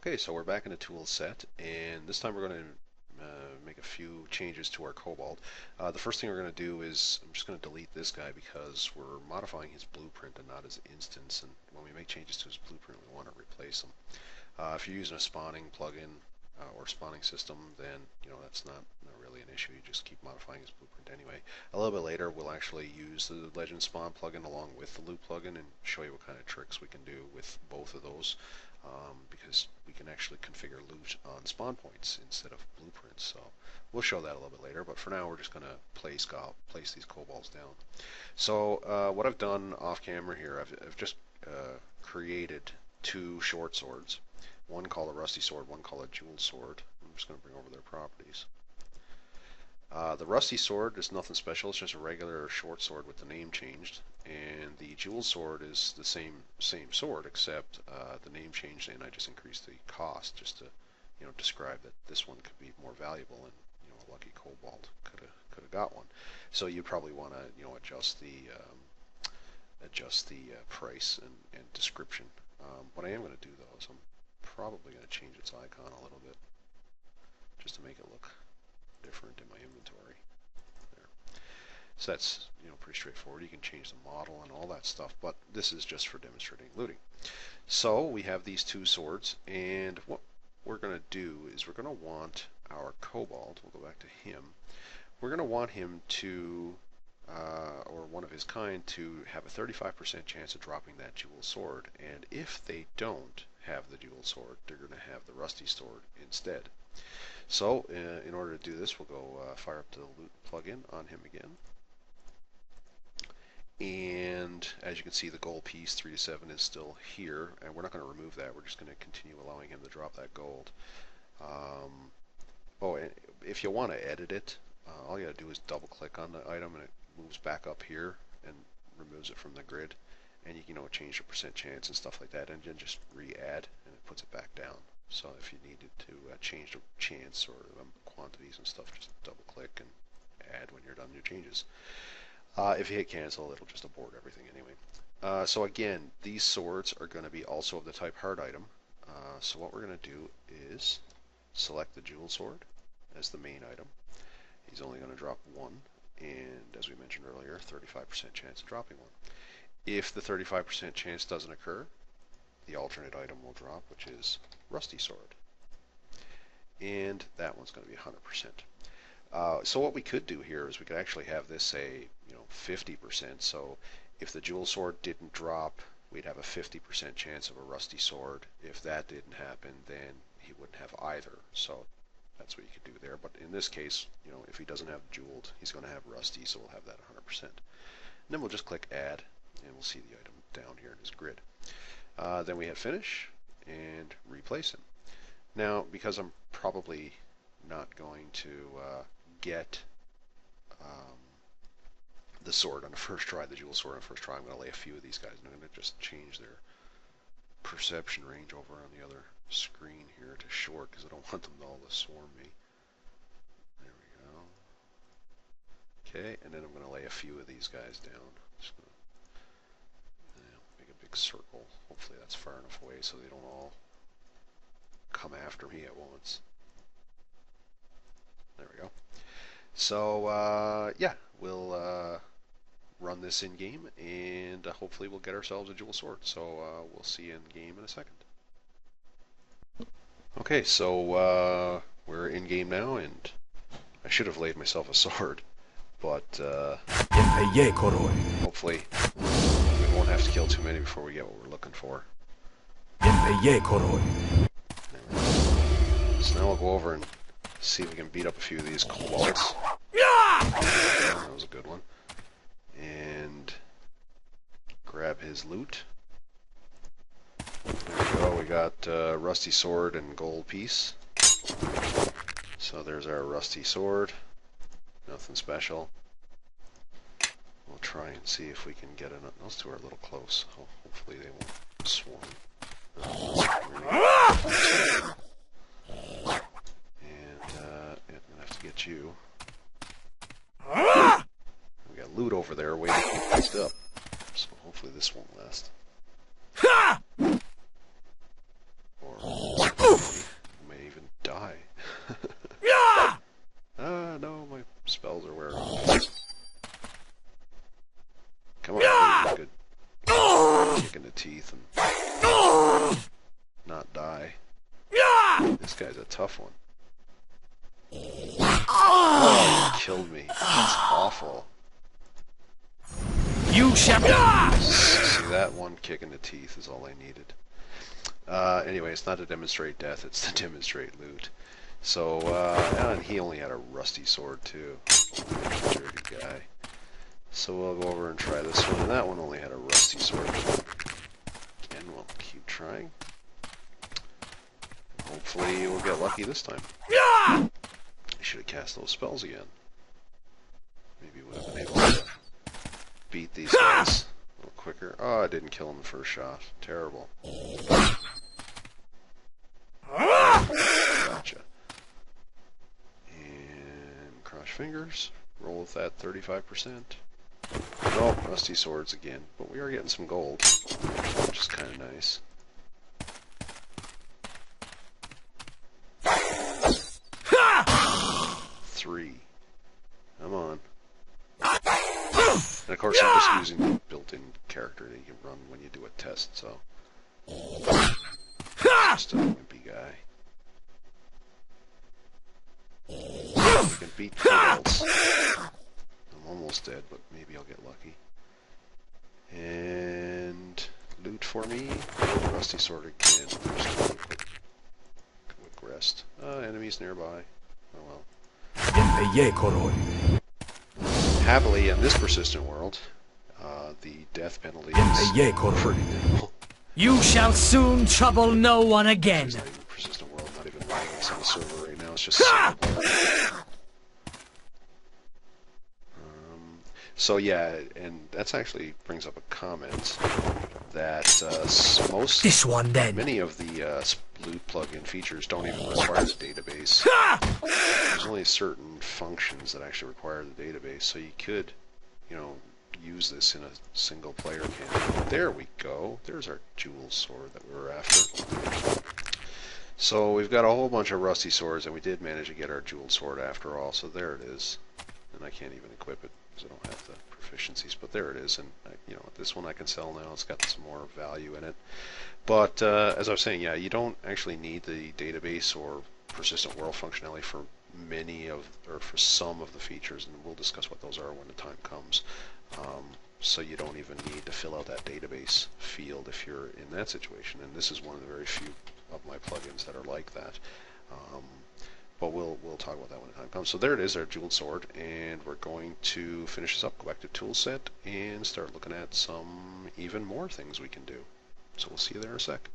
Okay, so we're back in the tool set, and this time we're going to make a few changes to our cobalt. The first thing we're going to do is I'm just going to delete this guy because we're modifying his blueprint and not his instance, and when we make changes to his blueprint we want to replace him. If you're using a spawning plugin or spawning system, then that's not really an issue. You just keep modifying his blueprint anyway. A little bit later we'll actually use the Legend Spawn plugin along with the loot plugin and show you what kind of tricks we can do with both of those. Because we can actually configure loot on spawn points instead of blueprints. So we'll show that a little bit later, but for now we're just going to place these cobalts down. So what I've done off camera here, I've just created two short swords, one called a rusty sword, one called a jeweled sword. I'm just going to bring over their properties. The rusty sword is nothing special, it's just a regular short sword with the name changed, and the jeweled sword is the same sword, except the name changed and I just increased the cost just to describe that this one could be more valuable, and a lucky cobalt could have got one. So you probably want to adjust the price and description. What I am going to do though is I'm probably going to change its icon a little bit just to make it look different in my inventory. There. So that's pretty straightforward. You can change the model and all that stuff, but this is just for demonstrating looting. So we have these two swords, and what we're going to do is we're going to want our cobalt, we'll go back to him, we're going to want him to, or one of his kind, to have a 35% chance of dropping that jeweled sword, and if they don't have the jeweled sword, they're going to have the rusty sword instead. So in order to do this, we'll go fire up the loot plugin on him again. And as you can see, the gold piece 3 to 7 is still here, and we're not going to remove that. We're just going to continue allowing him to drop that gold. Oh, and if you want to edit it, all you got to do is double click on the item and it moves back up here and removes it from the grid, and you can change the percent chance and stuff like that, and then just re-add and it puts it back down. So if you needed to change the chance or quantities and stuff, just double click and add when you're done your changes. If you hit cancel, it'll just abort everything anyway. So again, these swords are going to be also of the type hard item. So what we're going to do is select the jeweled sword as the main item. He's only going to drop one, and as we mentioned earlier, 35% chance of dropping one. If the 35% chance doesn't occur, the alternate item will drop, which is rusty sword, and that one's going to be 100%. So what we could do here is we could actually have this say 50%. So if the jewel sword didn't drop, we'd have a 50% chance of a rusty sword. If that didn't happen, then he wouldn't have either. So that's what you could do there. But in this case, if he doesn't have jeweled, he's going to have rusty, so we'll have that 100%. And then we'll just click add, and we'll see the item down here in his grid. Then we hit finish and replace him. Now, because I'm probably not going to get the sword on the first try, the jewel sword on the first try, I'm going to lay a few of these guys, and I'm going to just change their perception range over on the other screen here to short, because I don't want them all to swarm me. There we go. Okay, and then I'm going to lay a few of these guys down. Just going to make a big circle. Hopefully that's far enough away so they don't all come after me at once. There we go. So yeah, we'll run this in game, and hopefully we'll get ourselves a jewel sword. So we'll see you in game in a second. Okay, so we're in game now, and I should have laid myself a sword, but hopefully we won't have to kill too many before we get what we're looking for. So now we'll go over and see if we can beat up a few of these cobalts. That was a good one. And grab his loot. There we go. We got rusty sword and gold piece. So there's our rusty sword. Nothing special. We'll try and see if we can get it. Those two are a little close. Hopefully they won't swarm. I'm gonna have to get you. We got loot over there waiting to be picked up, so hopefully this won't last. Or This guy's a tough one. Oh, he killed me. That's awful. You shall. See, that one kick in the teeth is all I needed. Anyway, it's not to demonstrate death, it's to demonstrate loot. So, and he only had a rusty sword too. Dirty guy. So we'll go over and try this one, and that one only had a rusty sword. And we'll keep trying. Hopefully we'll get lucky this time. I should have cast those spells again. Maybe we would have been able to beat these guys a little quicker. Oh, I didn't kill him the first shot. Terrible. Gotcha. And cross fingers. Roll with that 35%. Oh, rusty swords again. But we are getting some gold, which is kind of nice. Three. Come on. And of course I'm just using the built-in character that you can run when you do a test, so. Just a wimpy guy. We can beat kobolds. I'm almost dead, but maybe I'll get lucky. And loot for me. Oh, rusty sword again. Just a quick rest. Enemies nearby. Oh well. Happily, in this persistent world, the death penalty is pretty minimal. You shall soon trouble no one again. It's not even a persistent world, not even live on the server right now, it's just single player. So yeah, and that's actually brings up a comment that many of the loot plugin features don't even require the database. There's only certain functions that actually require the database, so you could, you know, use this in a single player campaign. There we go. There's our jewel sword that we were after. So we've got a whole bunch of rusty swords, and we did manage to get our jeweled sword after all. So there it is, and I can't even equip it because I don't have the proficiencies. But there it is, and you know, this one I can sell now. It's got some more value in it. But as I was saying, yeah, you don't actually need the database or persistent world functionality for for some of the features, and we'll discuss what those are when the time comes. So you don't even need to fill out that database field if you're in that situation, and this is one of the very few of my plugins that are like that. But we'll talk about that when the time comes. So there it is, our jeweled sword, and we're going to finish this up, go back to toolset, and start looking at some even more things we can do. So we'll see you there in a sec.